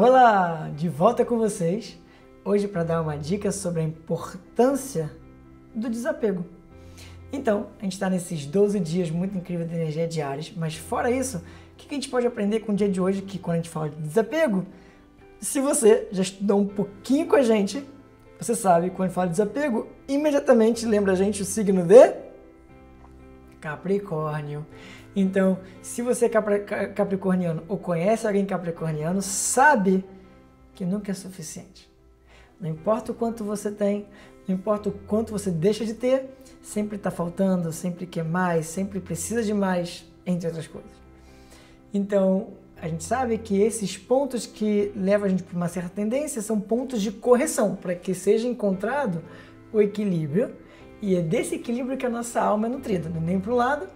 Olá, de volta com vocês, hoje para dar uma dica sobre a importância do desapego. Então, a gente está nesses 12 dias muito incríveis de energia diárias, mas fora isso, o que a gente pode aprender com o dia de hoje, que quando a gente fala de desapego, se você já estudou um pouquinho com a gente, você sabe que quando a gente fala de desapego, imediatamente lembra a gente o signo de Capricórnio. Então, se você é capricorniano ou conhece alguém capricorniano, sabe que nunca é suficiente. Não importa o quanto você tem, não importa o quanto você deixa de ter, sempre está faltando, sempre quer mais, sempre precisa de mais, entre outras coisas. Então, a gente sabe que esses pontos que levam a gente para uma certa tendência são pontos de correção, para que seja encontrado o equilíbrio, e é desse equilíbrio que a nossa alma é nutrida, nem para um lado,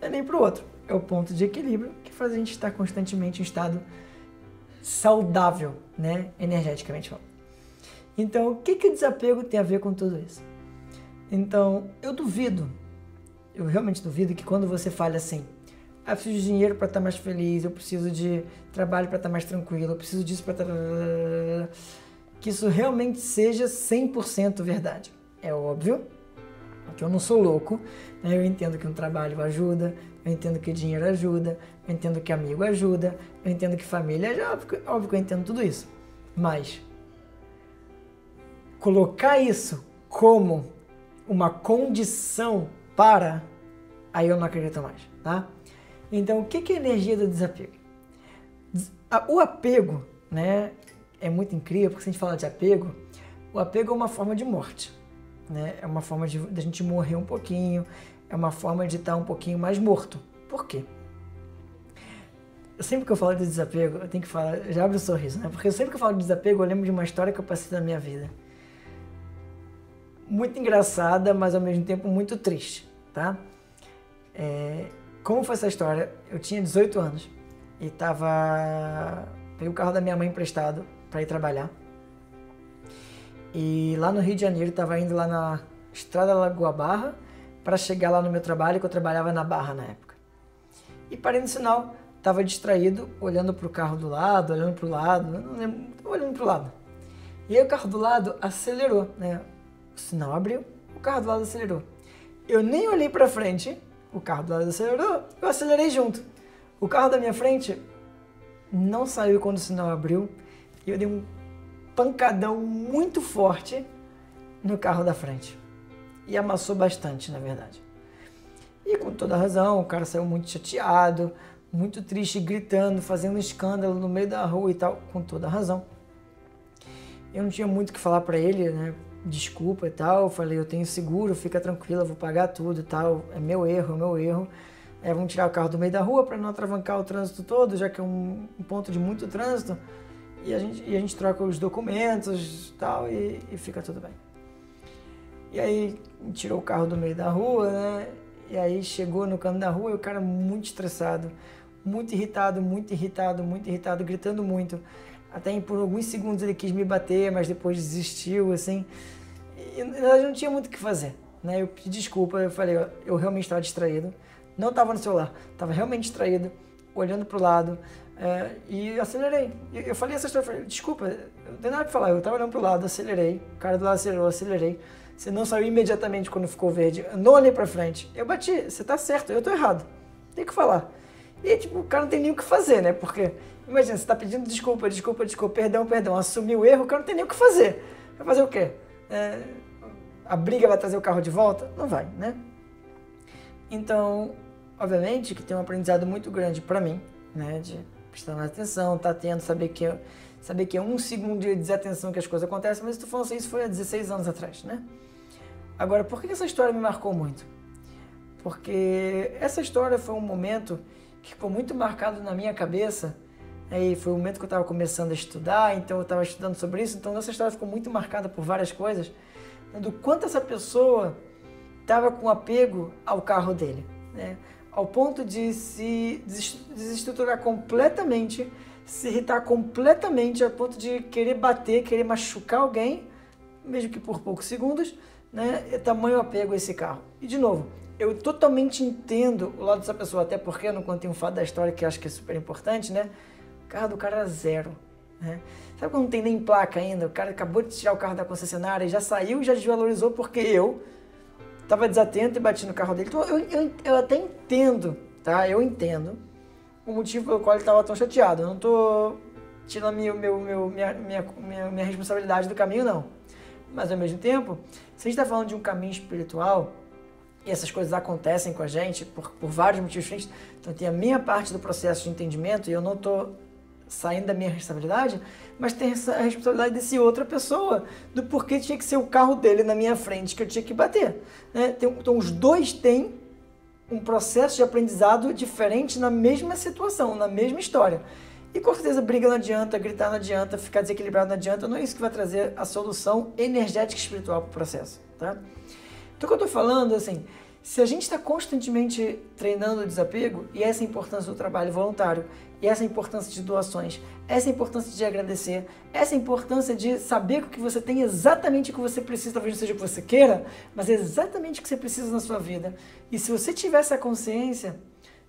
nem para o outro. É o ponto de equilíbrio que faz a gente estar constantemente em estado saudável, né? Energeticamente falando. Então, o que o desapego tem a ver com tudo isso? Então, eu realmente duvido que quando você fala assim, eu preciso de dinheiro para estar mais feliz, eu preciso de trabalho para estar mais tranquilo, eu preciso disso para estar... que isso realmente seja 100% verdade. É óbvio que eu não sou louco, né? Eu entendo que um trabalho ajuda, eu entendo que dinheiro ajuda, eu entendo que amigo ajuda, eu entendo que família ajuda, óbvio que eu entendo tudo isso. Mas colocar isso como uma condição para, aí eu não acredito mais, tá? Então, o que é a energia do desapego? O apego, né, é muito incrível, porque se a gente fala de apego, o apego é uma forma de morte. Né? É uma forma de a gente morrer um pouquinho, é uma forma de estar um pouquinho mais morto. Por quê? Sempre que eu falo de desapego, eu tenho que falar, já abre o sorriso, né? Porque sempre que eu falo de desapego, eu lembro de uma história que eu passei na minha vida. Muito engraçada, mas ao mesmo tempo muito triste, tá? Como foi essa história? Eu tinha 18 anos e peguei o carro da minha mãe emprestado para ir trabalhar. E lá no Rio de Janeiro, estava indo lá na Estrada Lagoa Barra para chegar lá no meu trabalho, que eu trabalhava na Barra na época. E parei no sinal, estava distraído, olhando para o carro do lado, olhando para o lado, não lembro, olhando para o lado. E aí o carro do lado acelerou, né? O sinal abriu, o carro do lado acelerou. Eu nem olhei para frente, o carro do lado acelerou, eu acelerei junto. O carro da minha frente não saiu quando o sinal abriu e eu dei um pancadão muito forte no carro da frente. E amassou bastante, na verdade. E com toda razão, o cara saiu muito chateado, muito triste, gritando, fazendo um escândalo no meio da rua e tal, com toda razão. Eu não tinha muito o que falar pra ele, né? Desculpa e tal. Eu falei, eu tenho seguro, fica tranquilo, eu vou pagar tudo e tal. É meu erro. Vamos tirar o carro do meio da rua para não atravancar o trânsito todo, já que é um ponto de muito trânsito. E a gente troca os documentos e tal, e fica tudo bem. E aí, tirou o carro do meio da rua, né? E aí chegou no canto da rua e o cara muito estressado, muito irritado, gritando muito. Até por alguns segundos ele quis me bater, mas depois desistiu, assim. E na verdade não tinha muito o que fazer, né? Eu pedi desculpa, eu falei, ó, eu realmente estava distraído. Não estava no celular, estava realmente distraído, olhando para o lado. E acelerei. Eu falei essa história, falei, desculpa, não tem nada pra falar, eu tava olhando pro lado, acelerei, o cara do lado acelerou, acelerei. Você não saiu imediatamente quando ficou verde, eu não olhei pra frente. Eu bati, você tá certo, eu tô errado. Tem que falar. E tipo, o cara não tem nem o que fazer, né? Porque, imagina, você tá pedindo desculpa, perdão, assumiu o erro, o cara não tem nem o que fazer. Vai fazer o quê? A briga vai trazer o carro de volta? Não vai, né? Então, obviamente que tem um aprendizado muito grande pra mim, né? De prestar mais atenção, tá atento, saber que é um segundo de desatenção que as coisas acontecem, mas se tu falando assim, isso foi há 16 anos atrás, né? Agora, por que essa história me marcou muito? Porque essa história foi um momento que ficou muito marcado na minha cabeça, né? E foi o momento que eu estava começando a estudar, então eu estava estudando sobre isso, então essa história ficou muito marcada por várias coisas, né? Do quanto essa pessoa estava com apego ao carro dele, né? Ao ponto de se desestruturar completamente, se irritar completamente, ao ponto de querer bater, querer machucar alguém, mesmo que por poucos segundos, né? É tamanho apego a esse carro. E de novo, eu totalmente entendo o lado dessa pessoa, até porque eu não contei um fato da história que eu acho que é super importante, né? O carro do cara era zero. né? Sabe quando não tem nem placa ainda? O cara acabou de tirar o carro da concessionária, já saiu e já desvalorizou porque eu estava desatento e bati no carro dele. Então eu até entendo, tá? Eu entendo o motivo pelo qual ele estava tão chateado. Eu não estou tirando minha responsabilidade do caminho, não. Mas ao mesmo tempo, se a gente está falando de um caminho espiritual, e essas coisas acontecem com a gente por vários motivos diferentes, então tem a minha parte do processo de entendimento e eu não estou saindo da minha responsabilidade, mas tem a responsabilidade desse outra pessoa, do porquê tinha que ser o carro dele na minha frente que eu tinha que bater, né? Então os dois têm um processo de aprendizado diferente na mesma situação, na mesma história. E com certeza briga não adianta, gritar não adianta, ficar desequilibrado não adianta, não é isso que vai trazer a solução energética e espiritual para o processo, tá? Então o que eu estou falando, assim, se a gente está constantemente treinando o desapego, e essa é a importância do trabalho voluntário, e essa é a importância de doações, essa é a importância de agradecer, essa é a importância de saber que você tem exatamente o que você precisa, talvez não seja o que você queira, mas é exatamente o que você precisa na sua vida. E se você tiver essa consciência,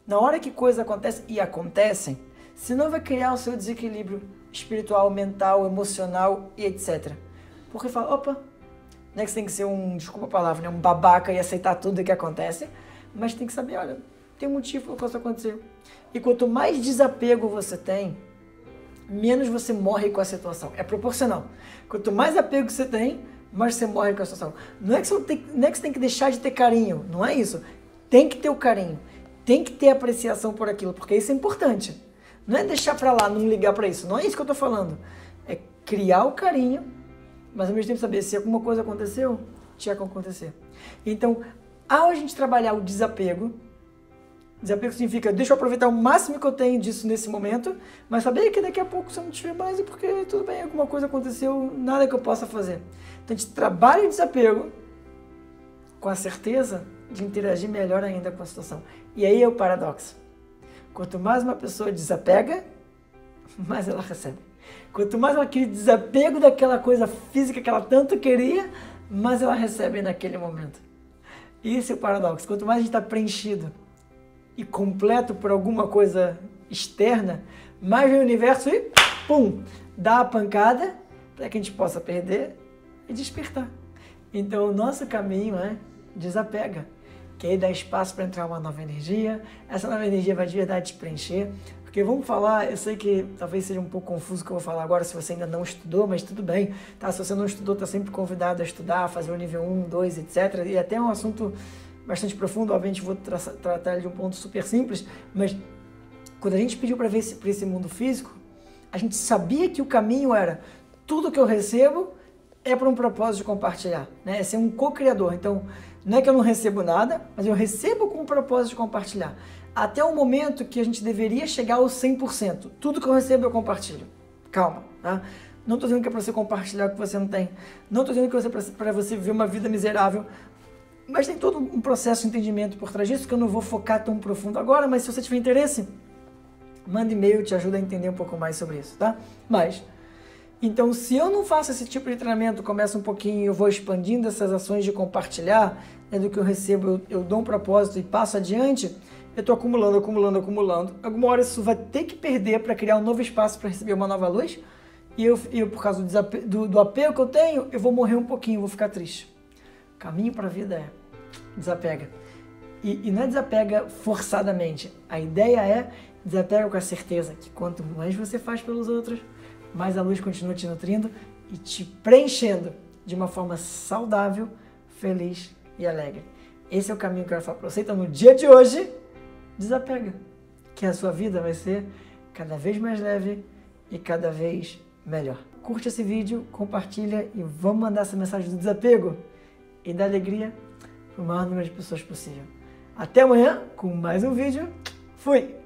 na hora que coisas acontecem, e acontecem, você não vai criar o seu desequilíbrio espiritual, mental, emocional e etc. Porque fala, opa, não é que você tem que ser desculpa a palavra, né, um babaca e aceitar tudo que acontece, mas tem que saber, olha, tem um motivo para isso acontecer. E quanto mais desapego você tem, menos você morre com a situação. É proporcional. Quanto mais apego você tem, mais você morre com a situação. Não é que você tem que deixar de ter carinho, não é isso. Tem que ter o carinho, tem que ter apreciação por aquilo, porque isso é importante. Não é deixar pra lá, não ligar pra isso. Não é isso que eu tô falando. É criar o carinho, mas ao mesmo tempo saber se alguma coisa aconteceu, tinha que acontecer. Então, ao a gente trabalhar o desapego significa, deixa eu aproveitar o máximo que eu tenho disso nesse momento, mas saber que daqui a pouco se eu não tiver mais é porque tudo bem, alguma coisa aconteceu, nada que eu possa fazer. Então a gente trabalha o desapego com a certeza de interagir melhor ainda com a situação. E aí é o paradoxo. Quanto mais uma pessoa desapega, mais ela recebe. Quanto mais aquele desapego daquela coisa física que ela tanto queria, mais ela recebe naquele momento. Esse é o paradoxo. Quanto mais a gente está preenchido e completo por alguma coisa externa, mais o universo e pum, dá a pancada para que a gente possa perder e despertar. Então o nosso caminho é desapega, que aí dá espaço para entrar uma nova energia. Essa nova energia vai de verdade te preencher, porque vamos falar, eu sei que talvez seja um pouco confuso o que eu vou falar agora se você ainda não estudou, mas tudo bem, tá? Se você não estudou, está sempre convidado a estudar, a fazer o nível 1, 2, etc. E até um assunto bastante profundo, obviamente vou tratar ele de um ponto super simples, mas quando a gente pediu para ver para esse mundo físico, a gente sabia que o caminho era tudo que eu recebo é para um propósito de compartilhar, né? É ser um co-criador. Então, não é que eu não recebo nada, mas eu recebo com o propósito de compartilhar. Até o momento que a gente deveria chegar ao 100%. Tudo que eu recebo eu compartilho. Calma, tá? Não estou dizendo que é para você compartilhar o que você não tem. Não estou dizendo que é para você viver uma vida miserável. Mas tem todo um processo de entendimento por trás disso que eu não vou focar tão profundo agora, mas se você tiver interesse, manda e-mail, te ajuda a entender um pouco mais sobre isso, tá? Mas, então, se eu não faço esse tipo de treinamento, começa um pouquinho, eu vou expandindo essas ações de compartilhar, né, do que eu recebo, eu dou um propósito e passo adiante, eu estou acumulando. Alguma hora isso vai ter que perder para criar um novo espaço para receber uma nova luz, e eu por causa do apego que eu tenho, eu vou morrer um pouquinho, vou ficar triste. O caminho para a vida é desapega. E não é desapega forçadamente. A ideia é desapega com a certeza que quanto mais você faz pelos outros, mais a luz continua te nutrindo e te preenchendo de uma forma saudável, feliz e alegre. Esse é o caminho que eu quero falar para você. Então, no dia de hoje, desapega. Que a sua vida vai ser cada vez mais leve e cada vez melhor. Curte esse vídeo, compartilha e vamos mandar essa mensagem do desapego e da alegria para o maior número de pessoas possível. Até amanhã com mais um vídeo. Fui!